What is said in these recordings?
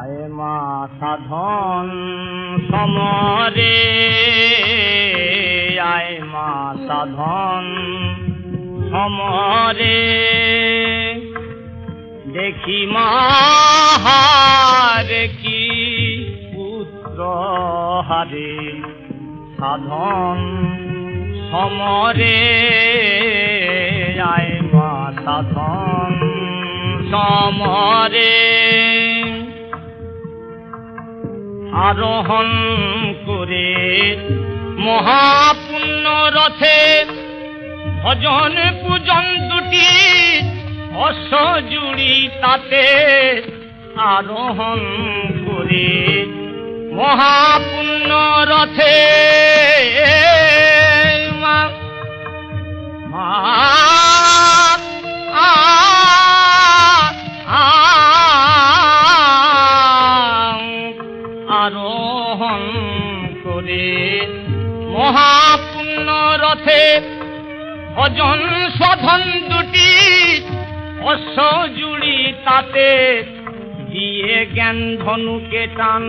আয় মা সাধন সমরে, আয় মা সাধন সমরে, দেখি মাহার কি পুত্র হারে, সাধন সমরে, আয় মা সাধন সমরে। আরোহণ করে মহাপুণ্য রথে, ভজন পূজন দুটি অসজুড়ি তাতে, আরোহণ করে মহাপুণ্য রথে, মা মা আরোহণ করে মহাপুণ্য রথে, ভজন সাধন দুটি অসজুড়ি তাতে, দিয়ে জ্ঞান ধনুকে টান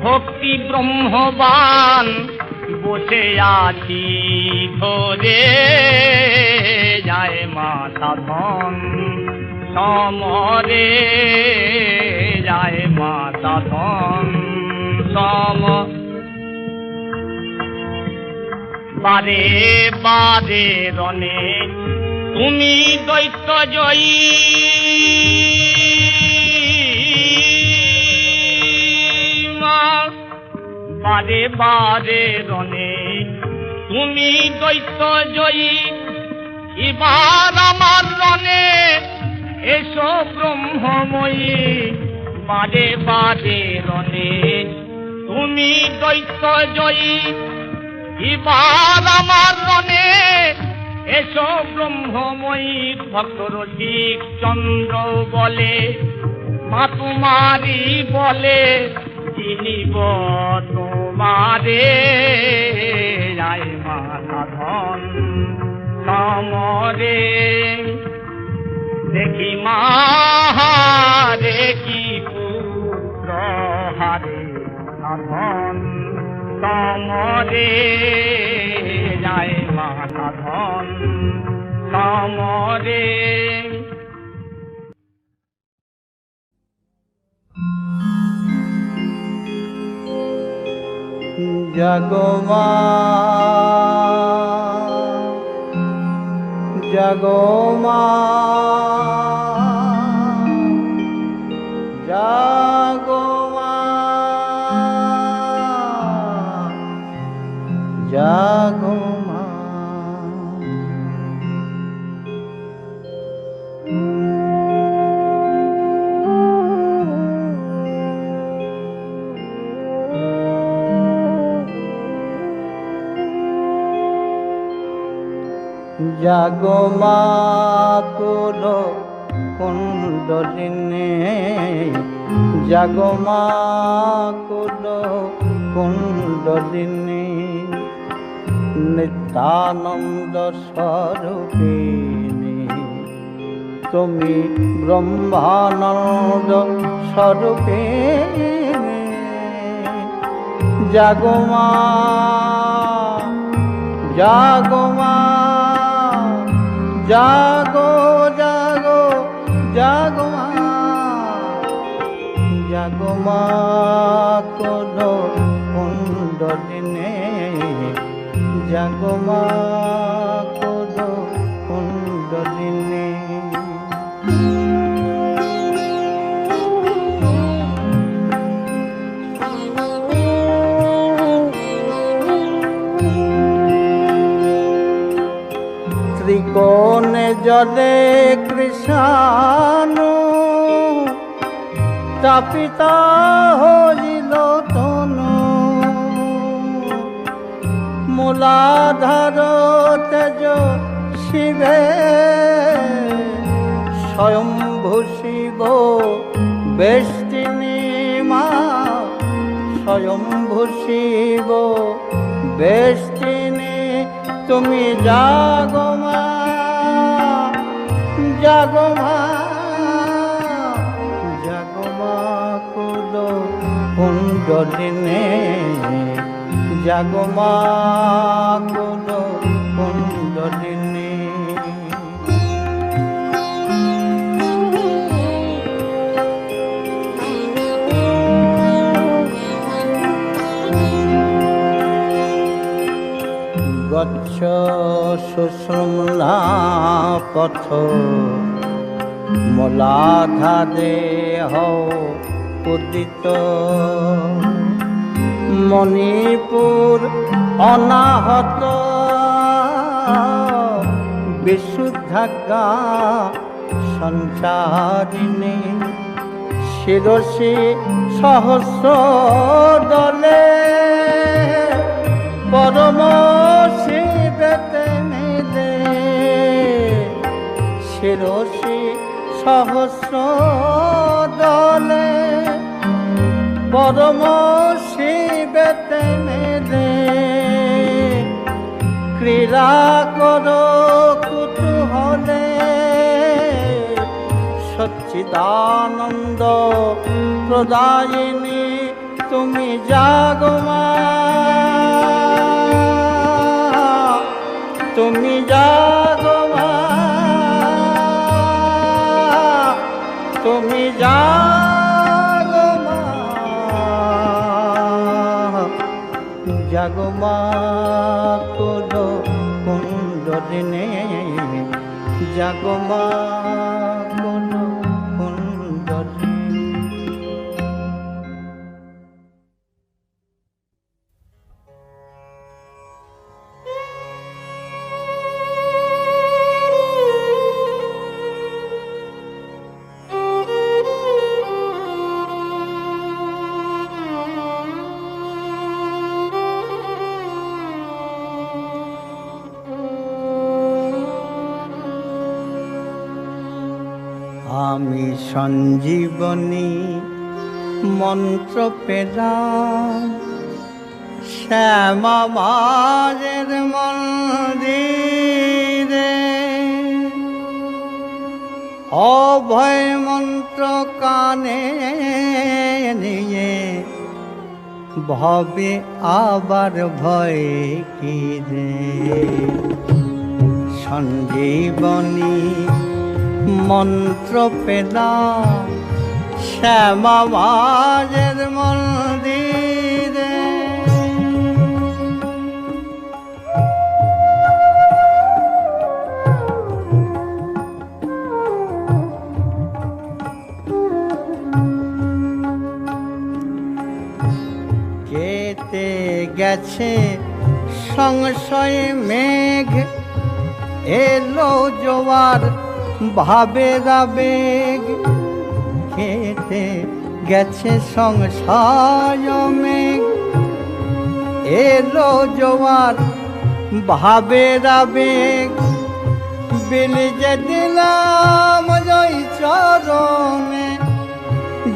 ভক্তি ব্রহ্মবান, বসে আছি ধরে, যায় মা সাধন সমরে, যায় মা সাধন সম। বারে বারে রণে তুমি দৈত্য জয়ী, মা বারে বারে রণে তুমি দৈত্য জয়ী, এবার আমার রণে এসো ব্রহ্মময়ী, বারে বারে রণে তুমি দৈত্য জয়ী, এবার আমার রণে এসো ব্রহ্মময়ী। ভক্ত রসিক চন্দ্র বলে, মা তোমারি বলে, চিনিব তোমারে, আয় মা সাধন সমরে, দেখি মাহারে কি পুত্র হারে, সাধন সমরে, যায় মা সাধন সমরে। জাগো মা, জাগো মা, জাগো মা, জাগো মা। জাগো মা কুলো কুণ্ডলিনী, জাগো মা কুলো কুণ্ডলিনী, নিত্যানন্দ স্বরূপিণী, তুমি ব্রহ্মানন্দ স্বরূপিণী। জাগো মা, জাগো মা, জাগো জাগো জাগো মা, জাগো মা কোলো কুণ্ডলিনী, জাগো মা কোলো কুণ্ডলিনী। ত্রিকোণে জলে কৃষ্ণ তাপিতা হইল তনু, মূলাধার তেজ শিবে স্বয়ম্ভু শিব বেষ্টিনী মা, স্বয়ম্ভু শিব বেষ্টিনী। তুমি জাগো মা, জাগো মা, জাগো মা। কুণ্ডলিনে জাগমা কোনো কুণ্ডলিনে। গচ্ছ সুষুম্না পথ মূলাধারে হও উদিত। মণিপুর অনাহত বিশুদ্ধাজ্ঞা সঞ্চারিণী। শিরসি সহস্র দলে পরম শিবেতে মিলে। শিরসি সহস্র দলে পরম শিবেতে মিলে। ক্রীড়া কর কুতূহলে সচ্চিদানন্দ প্রদায়িনী তুমি জাগো মা। তুমি জাগো মা, তুমি জাগো মা। জাগো মা কোনো কুণ্ডলিনে জাগো মা কোনো কুণ্ডলিনে। আমি সঞ্জীবনী মন্ত্র পেলাম শ্যামা মায়ের মন্দিরে। অভয় মন্ত্র কানে নিয়ে ভবে আবার ভয় কি রে। সঞ্জীবনী মন্ত্র পেলাম শ্যামা মায়ের মন্দিরে। কেটে গেছে সংশয় মেঘ, এলো জোয়ার ভাবের আবেগ। কেটে গেছে সংশয় মেঘ, এলো জোয়ার ভাবের আবেগ। বিলিয়ে দিলাম জয় চরণে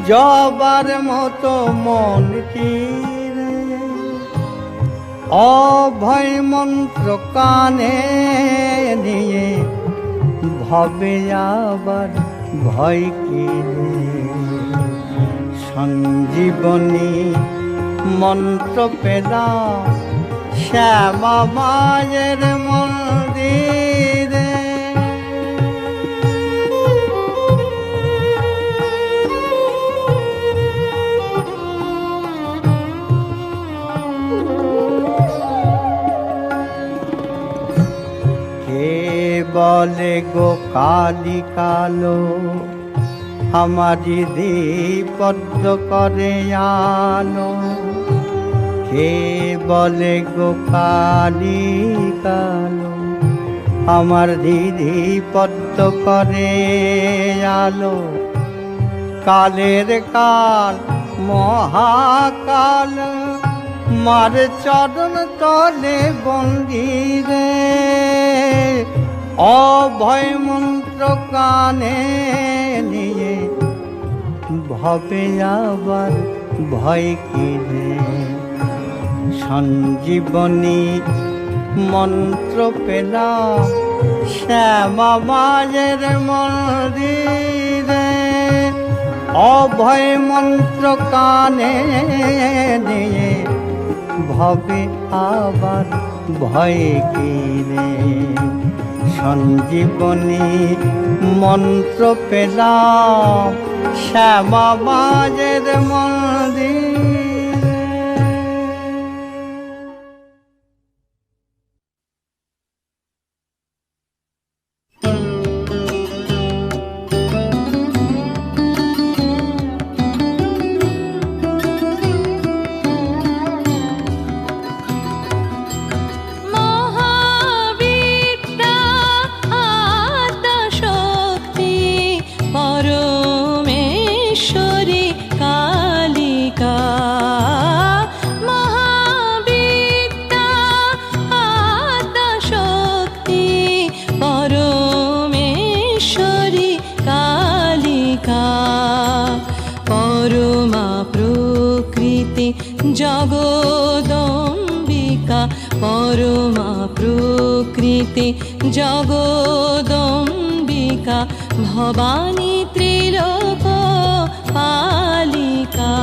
জবার মতো মনটি রে। অভয় মন্ত্র কানে নিয়ে ভবে আবার ভয় কি রে। সঞ্জীবনী মন্ত্র পেলাম শ্যামা মায়ের মন্দিরে। বলে গো কালী কালো আমারি পদ্ম করে আলো। কে বলে গো কালী কালো আমার দিদি পদ্ম করে আলো। কালের কাল মহাকাল মার চরণ তলে বন্দিরে। অভয় মন্ত্র কানে নিয়ে ভবে আবার ভয় কি রে। সঞ্জীবনী মন্ত্র পেলাম শ্যামা মায়ের মন্দিরে। অভয় মন্ত্র কানে নিয়ে ভবে আবার ভয়ে কি রে সঞ্জীবনী মন্ত্র পেলাম শ্যামা মাঝের মন্দির। জগদম্বিকা পরমা প্রকৃতি জগদম্বিকা ভবানী ত্রিলোক পালিকা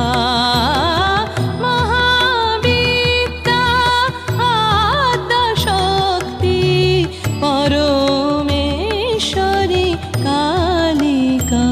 মহাবিদ্যা আদ্যাশক্তি পরমেশ্বরী কালিকা।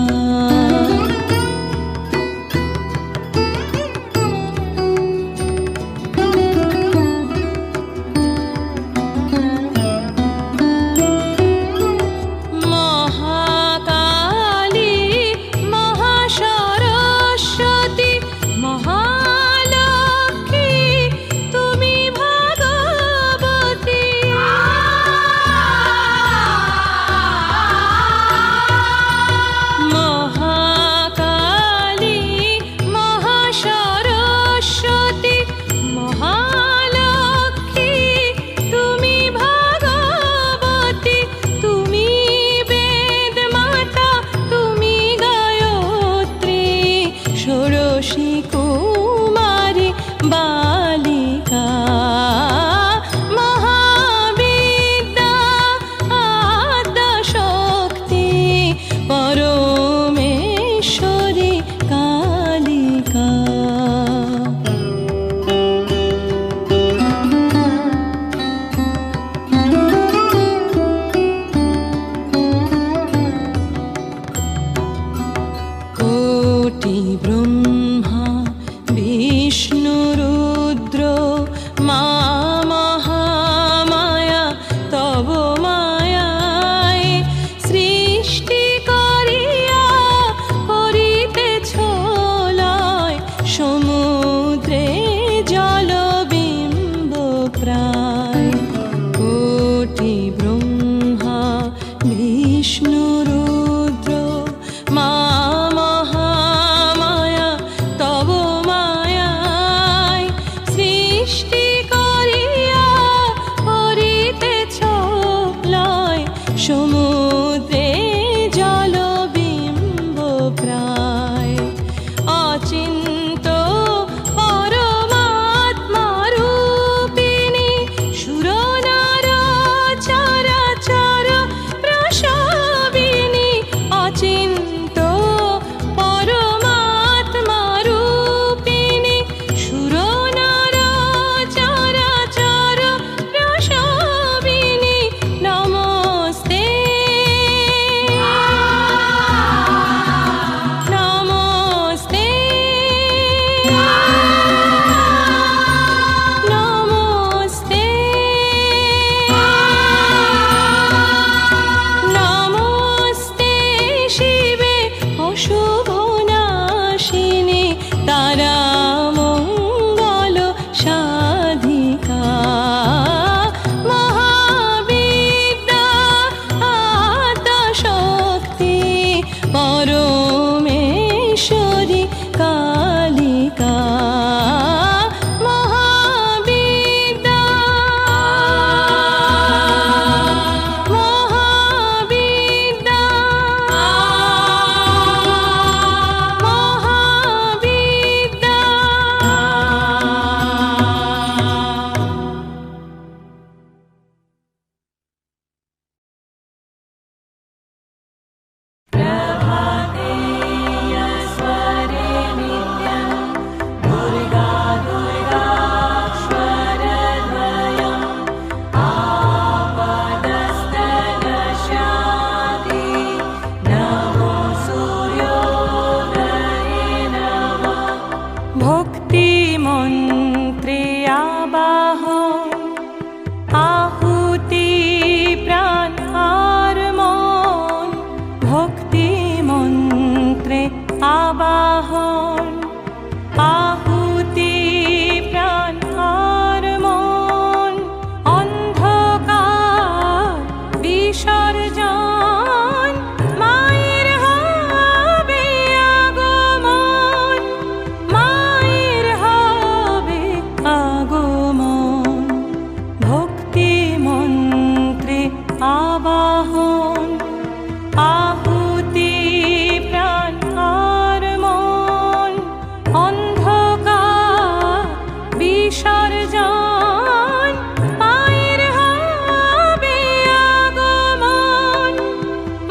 আবাহন আহুতি প্রাণ আর মন অন্ধকার বিসর্জন মায়ের হবে আগমন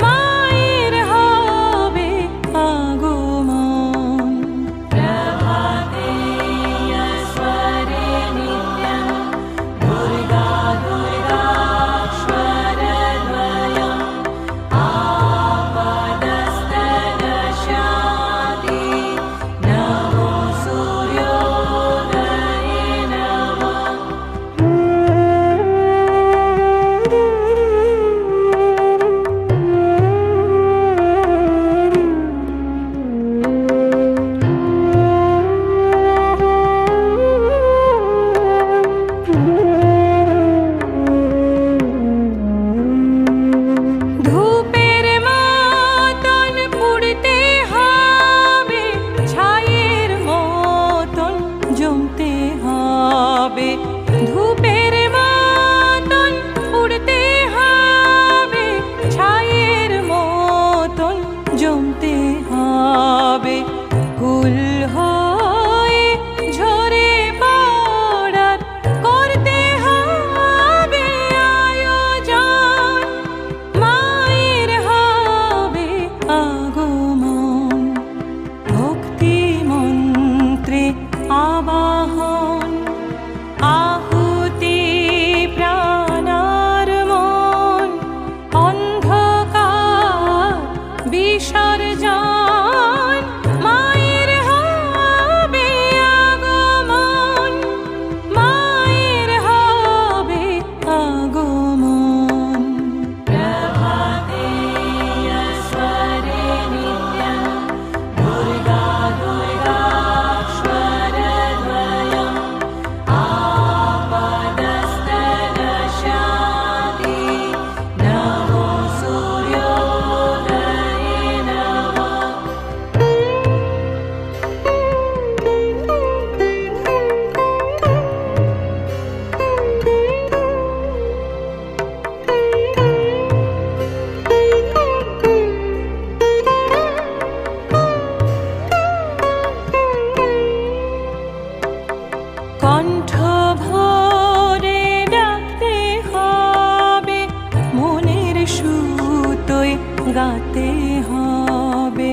মায়ের হবে আগমন প্রভাতে স্বরে নিত্যং দুর্গা দুর্গা স্বরদ্বয়ং আপদস্তদশাতি নমো সূর্যোদয়ে নমঃ ধূপের মতন পুড়তে হবে ছাইয়ের মতন জমতে হবে ধূপের মতন পুড়তে হবে ছাইয়ের মতন জমতে হবে ফুল হয়ে ঝরে পড়ার করতে হবে আয়োজন মায়ের হবে আগমন ভক্তি মন্ত্রে আবাহন আহুতি প্রাণার মন অন্ধকার বিসর্জন মায়ের হবে আগমন মায়ের হবে আগমন প্রভাতে স্বরে নিত্যং দুর্গা দুর্গা স্বরদ্বয়ং আপদস্তদশাতি নমো সূর্যোদয়ে নমঃ কণ্ঠ ভরে ডাকতে হবে মনের সুতোয় গাতে হবে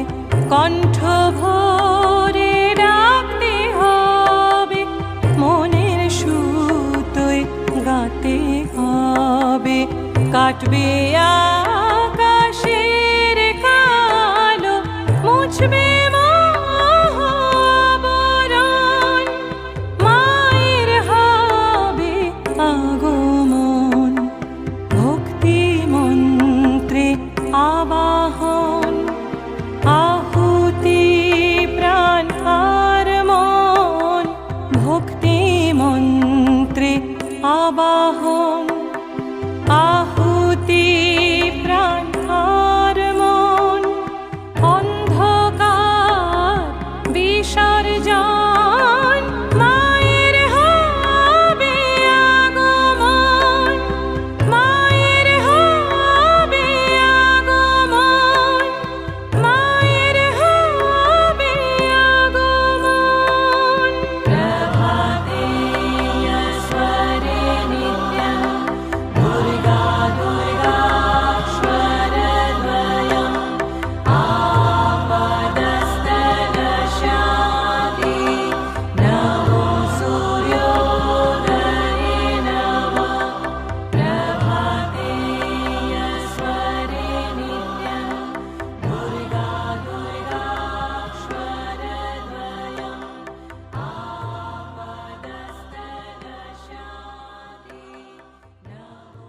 কণ্ঠ ভরে ডাকতে হবে মনের সুতোয় গাতে হবে কাটবে আকাশের কালো মুছবে মোহ আবরণ মায়ের হবে আগমন ভক্তি মন্ত্রে আবাহন আহুতি প্রাণ আর মন ভক্তি মন্ত্রে আবাহন আহুতি প্রাণ আর মন অন্ধকার বিসর্জন মায়ের হবে আগমন মায়ের হবে আগমন মায়ের হবে আগমন প্রভাতে স্বরে নিত্যং দুর্গা দুর্গা স্বরদ্বয়ং আপদস্তদশাতি নমো সূর্যোদয়ে নমঃ প্রভাতে স্বরে নিত্যং দুর্গা দুর্গা স্বরদ্বয়ং আপদস্তদশাতি নমো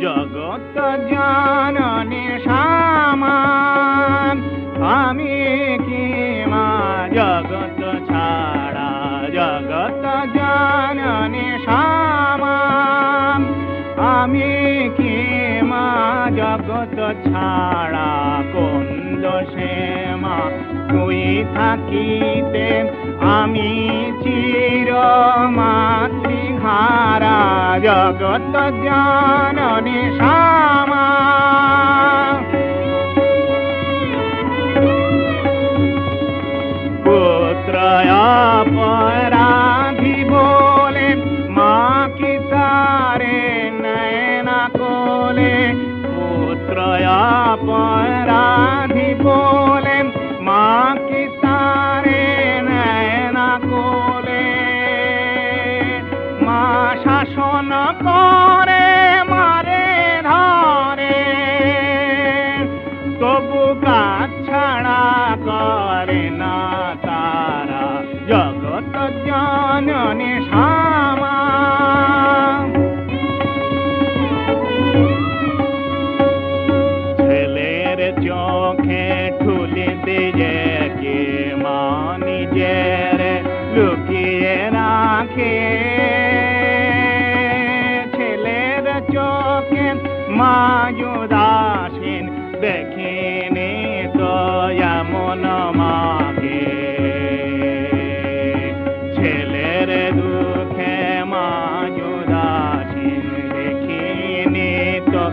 জগত জননী সামান আমি কি মা জগত ছাড়া জগত জননী সামান আমি কি মা জগৎ ছাড়া কোন দোষে মা তুই থাকিতে আমি চির মাতৃহারা জগৎ জননী শ্যামা পুত্র অপরাধী বলে মা কি তারে নয়না কোলে পুত্র অপরাধী বলে মা কি তারে নয়না কোলে মা শাসন করে মারে ধরে তবু কাজ ছাড়া করে না তারা জগৎ জননী শ্যামা ছেলের চোখে ঠুলি দিয়ে কে মা নিজের লুকিয়ে রাখে ছেলের চোখে মা উদাসীন দেখিনি তো এমন মাকে ছেলের দুঃখে মা উদাসীন দেখিনি তো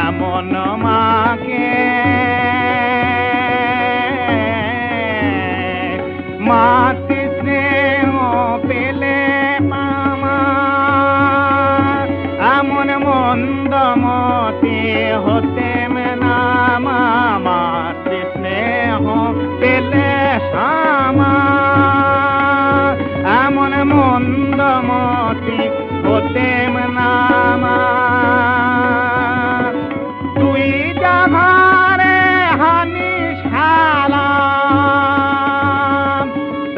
এমন মাকে মাতৃ স্নেহ পেলে মামা এমন মন্দমতি হতে না মাতৃ স্নেহ পেলে শ্যামা এমন মন্দমতি হতে না তুই যাভারে হানি শালা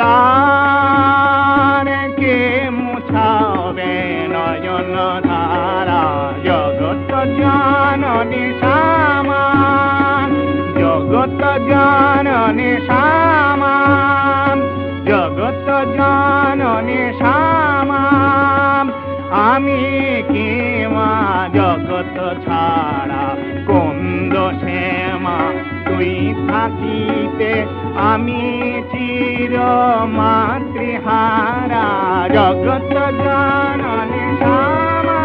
তার কে মুছাবে নয়ন ধারা জগৎ জননী শ্যামা জগৎ জননী শ্যামা জগৎ জননী শ্যামা আমি কি মা জগৎ ছাড়া কোন দোষে মা তুই থাকিতে আমি চির মাতৃহারা জগৎ জননী শ্যামা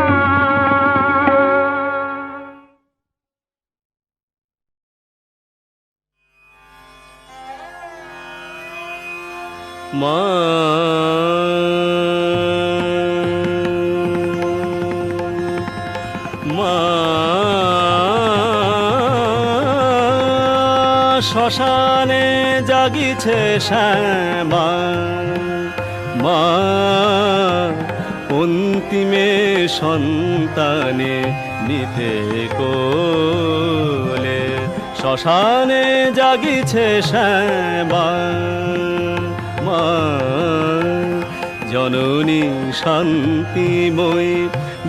মা মা শ্মশানে জাগিছে শ্যামা মা অন্তিমে সন্তানে নিতে কোলে শ্মশানে জাগিছে শ্যামা মা জননী শান্তিময়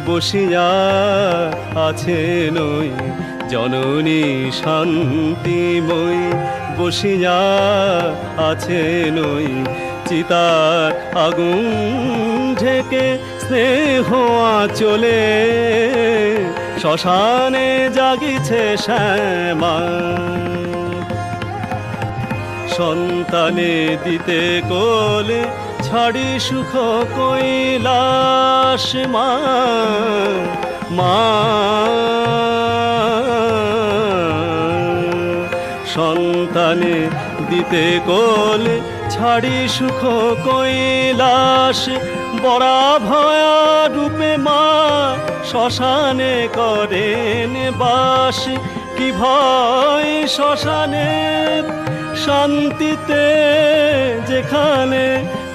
বসিয়া আছে নই জননী শান্তিময় বসিয়া আছে নই চিতার আগুন ঢেকে স্নেহ চলে শ্মশানে জাগিছে শ্যামা সন্তানে দিতে কোলে ছাড়ি সুখ কৈলাস মা মা সন্তানে দিতে কোলে ছাড়ি সুখ কৈলাস বরা ভয়া রূপে মা শ্মশানে করেন বাস কি ভয় শ্মশানে শান্তিতে যেখানে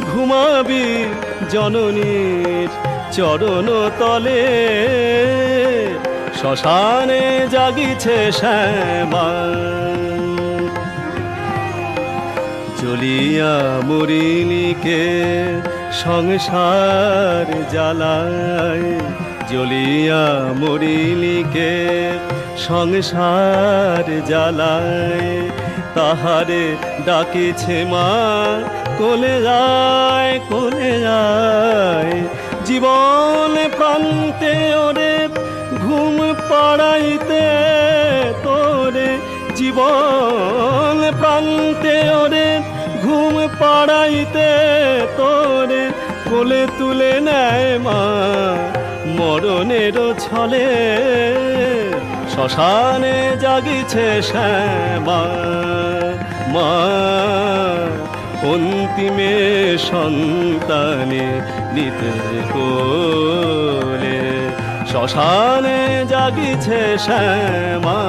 ঘুমাবি জননীর চরণ তলে শ্মশানে জাগিছে শ্যামা জ্বলিয়া মরিলিকে সংসার জ্বালায় জ্বলিয়া মরিলিকে সংসার জ্বালায় তাহারে ডাকেছে মা কোলে যায় জীবন প্রান্তে ওরে ঘুম পাড়াইতে তোরে জীবন প্রান্তে ওরে ঘুম পাড়াইতে তোরে কোলে তুলে নেয় মা মরণের ছলে শ্মশানে জাগিছে শ্যামা মা অন্তিমে সন্তানে নিতে কোলে শ্মশানে জাগিছে শ্যামা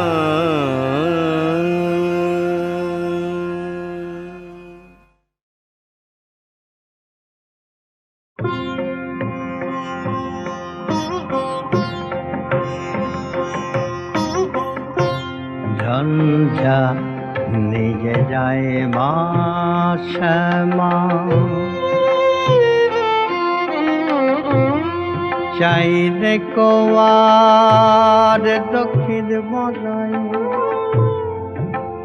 ঝঞ্ঝা নিজে যায় মা শ্যামা চাইলে কোয়ার দক্ষিণ বনাই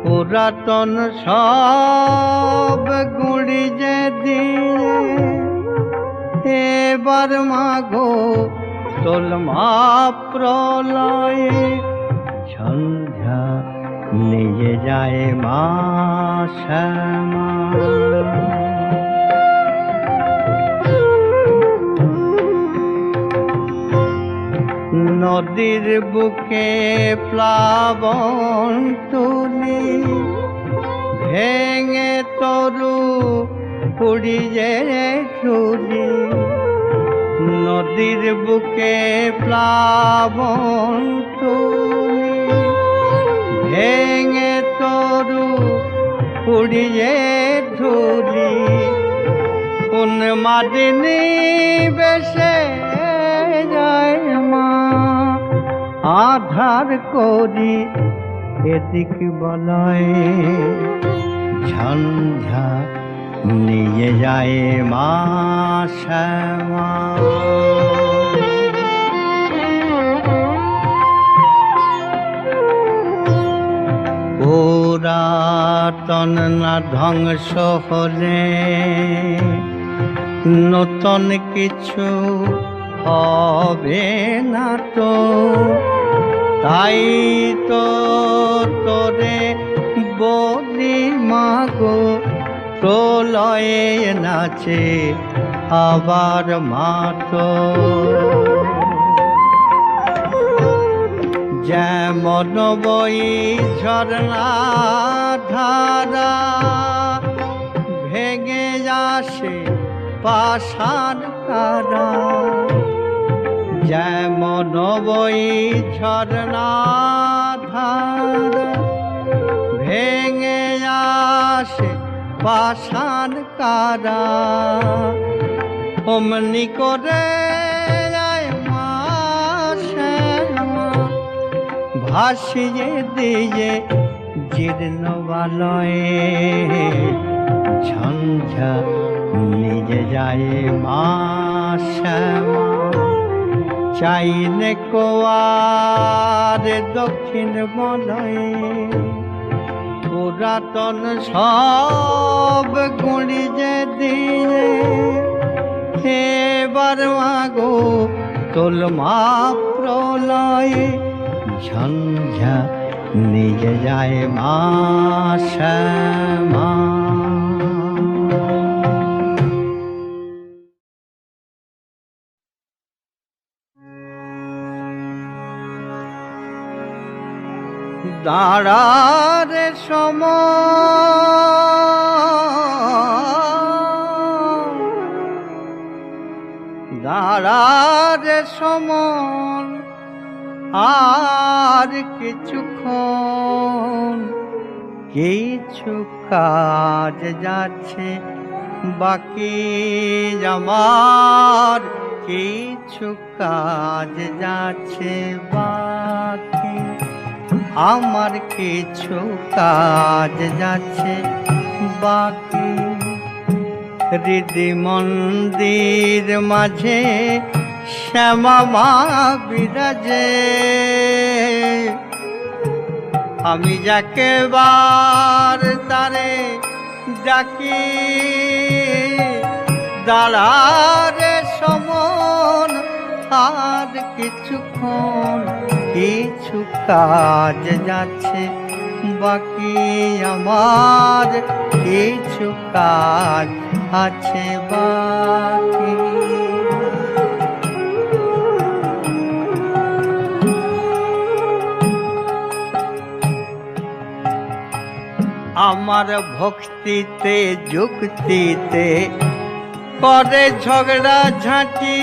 পুরাতন সব গুড়ি যে দিয়ে এবার মাগো তোলমা প্রলয়ে সন্ধ্যা নিয়ে যায় মা শ্যামা নদীর বুকে প্লাবন তুলি ভেঙে তরু পুড়িয়ে চুলি নদীর বুকে প্লাবন তুলি ভেঙে তরু পুড়িয়ে ধুলি কোন মাদিনী বেশে যায় মা আধার করি এদিক বলয় ঝঞ্ঝা নিয়ে যায় মা শ্যামা পুরাতন না ধ্বংস হলে নতুন কিছু হবে না তো তাই তো তোরে বলি মাগো প্রলয়ে নাচে আবার মাতো যেমন বই ঝরনা ধারা ভেঙে আসে পাষাণ কারা যেমন বই ঝরনা ধারা ভেঙে আসে পাষাণ কারা অমনি করে মা শ্যামা ভাসিয়ে দিয়ে জীর্ণ বালয়ে ঝঞ্ঝা নিজে যায় মা শ্যামা চাইলে কোয়ার দক্ষিণ বলয়ে পুরাতন সব গুণি যে দিয়ে এবার মাগো তোলমা প্রলয়ে ঝঞ্ঝা নিজে যায় মা শ্যামা দাঁড়ার সমন আর কিছুক্ষণ কিছু কাজ যাচ্ছে বাকি আমার কিছু কাজ যাচ্ছে বাকি আমার কিছু কাজ যাচ্ছে বাকি হৃদি মন্দির মাঝে শ্যামা মা বিরাজে আমি যাকে বার তারে ডাকি দাঁড়ারে সমন আর কিছুক্ষণ কিছু কাজ যাচ্ছে বাকি, আমার কিছু কাজ আছে বাকি। আমার ভক্তিতে যুক্তিতে করে ঝগড়া ঝাঁটি,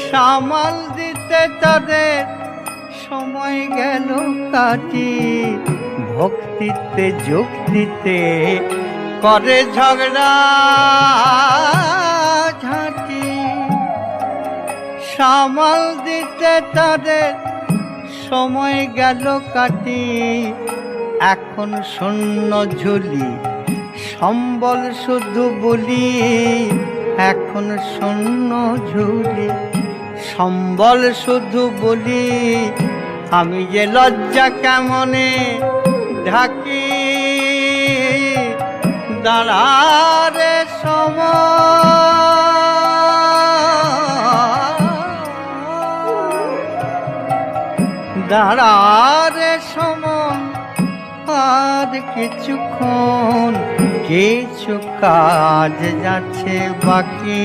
সামাল দিতে তাদের সময় গেল কাটি। ভক্তিতে যুক্তিতে করে ঝগড়া ঝাঁটি, সামাল দিতে তাদের সময় গেল কাটি। এখন শূন্য ঝুলি সম্বল শুধু বলি, এখন শূন্য ঝুলি সম্বল শুধু বলি। আমি যে লজ্জা কেমনে ঢাকি, দাঁড়ারে দাঁড়ারে সমন আর কিছুক্ষণ কিছু কাজ যাচ্ছে বাকি,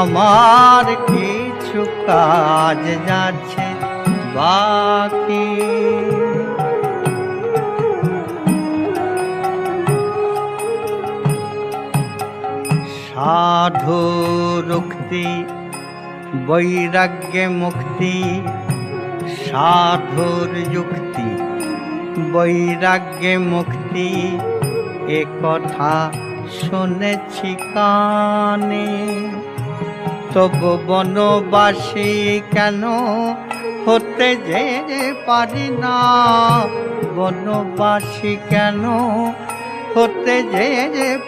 আমার কিছু কাজ যাচ্ছে বাকি। সাধুর উক্তি বৈরাগ্যে মুক্তি, সাধুর যুক্তি বৈরাগ্যে মুক্তি। এ কথা শুনেছি কানে, তবু বনবাসী কেন হতে যে পারি না, বনবাসী কেন হতে যে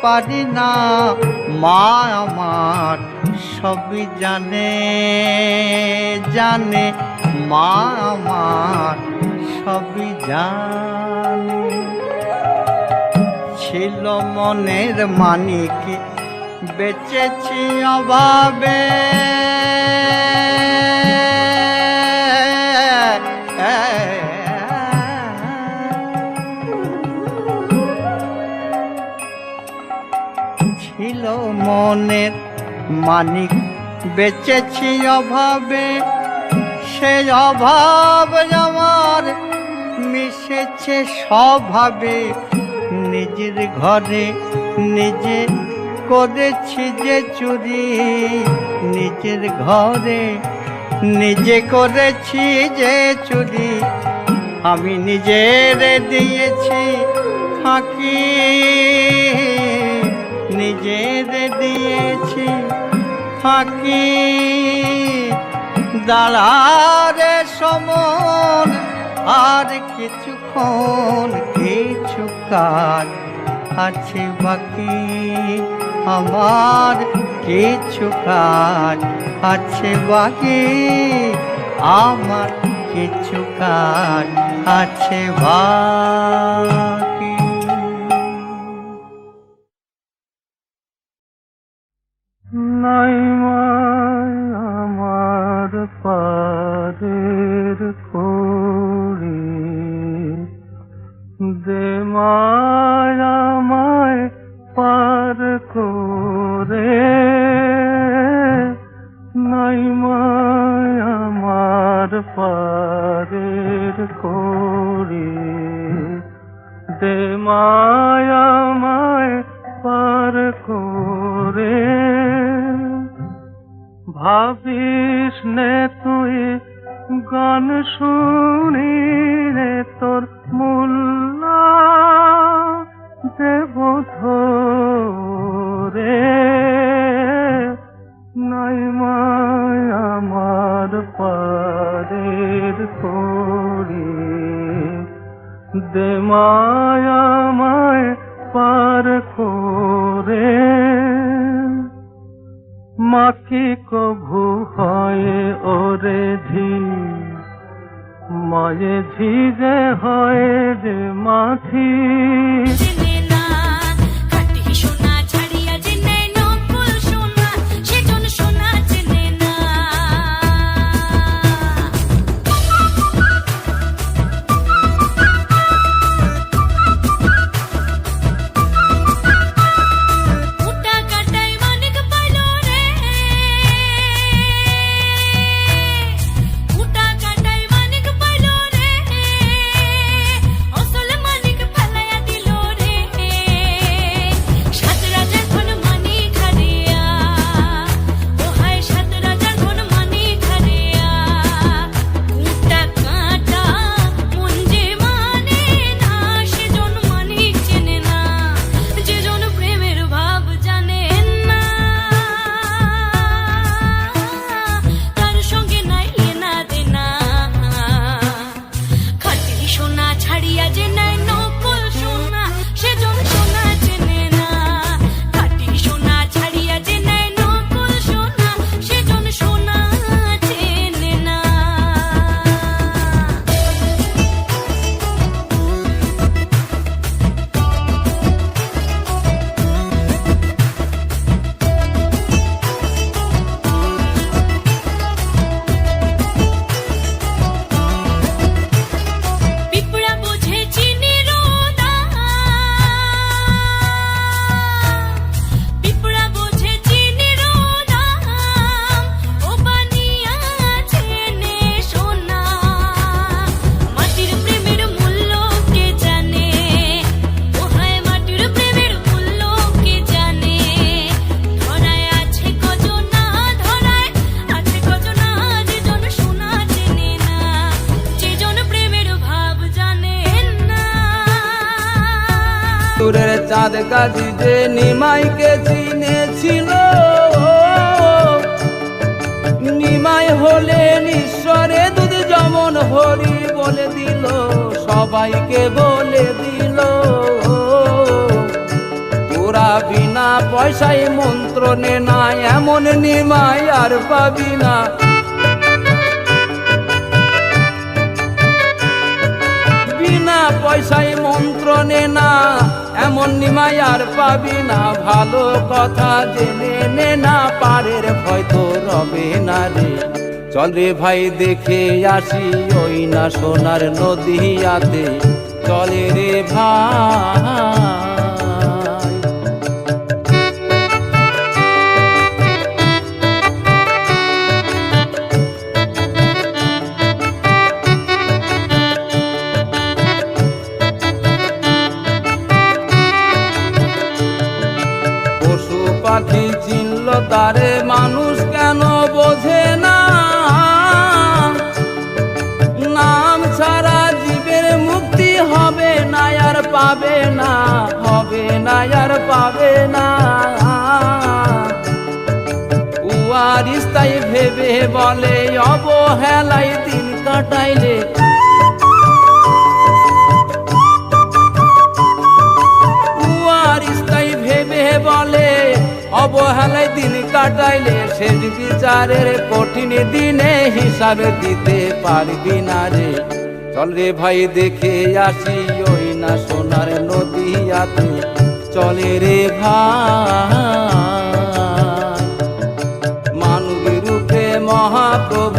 পারি না। মা আমার সবই জানে জানে, মা আমার সবই জানে। ছিল মনের মানিক বেচেছি অভাবে, ছিল মনের মানিক বেচেছি অভাবে। সে অভাব আমার মিশেছে স্বভাবে, নিজের ঘরে নিজে করেছি যে চুরি, নিজের ঘরে নিজে করেছি যে চুরি। আমি নিজের দিয়েছি ফাঁকি, নিজের দিয়েছি ফাঁকি। দাঁড়ারে সমন আর কিছুক্ষণ কিছু কাজ আছে বাকি, আমার কিছু কাজ আছে বাকি, আমার কিছু কাজ আছে বাকি। নাই আমার পারের করি, দে মায় পার করে। নাই আমার পারের করি, দে মায় পার করে। ভাবিস নে তুই গান শুনি রে তোর মূল্য দেব ধরে। নাই আমার পারের করি, দে মায় পার করে। মাকি কভু হয় ওরে ঝি, মায়ে ঝি যে হয় রে মাঝি। জেনে না খাটি সোনা ছাড়িয়া জেনে নকুল সোনা চাঁদ গাজী যে নিমাইকে চিনেছিল, নিমাই হলেন ঈশ্বরে দুধ যেমন হরি বলে দিল, সবাইকে বলে দিল। তোরা বিনা পয়সায় মন্ত্র নে না, এমন নিমাই আর পাবি না। বিনা পয়সায় মন্ত্র নে না, এমন নিমাই আর পাবি না। ভালো কথা জেনে নে না, পারের ভয় তো রবে না রে। চল রে ভাই দেখে আসি ওই না সোনার নদীয়াতে, চলে রে ভাই। পশু পাখি চিনল তারে, মানুষ কেন বোঝে না? নাম ছাড়া জীবের মুক্তি হবে না আর পাবে না, হবে না আর পাবে না। উয়ারিস তাই ভেবে বলে, অবহেলায় দিন কাটাইলে। উয়ারিস তাই ভেবে বলে, অবহেলায় দিন কাটাইলে শেষ বিচারের কঠিন দিনে হিসাব দিতে পারবি না রে। চল রে ভাই দেখে আসি ওই না সোনার নদীয়াতে, চলে রে ভাই। মানব রূপে মহাপ্রভু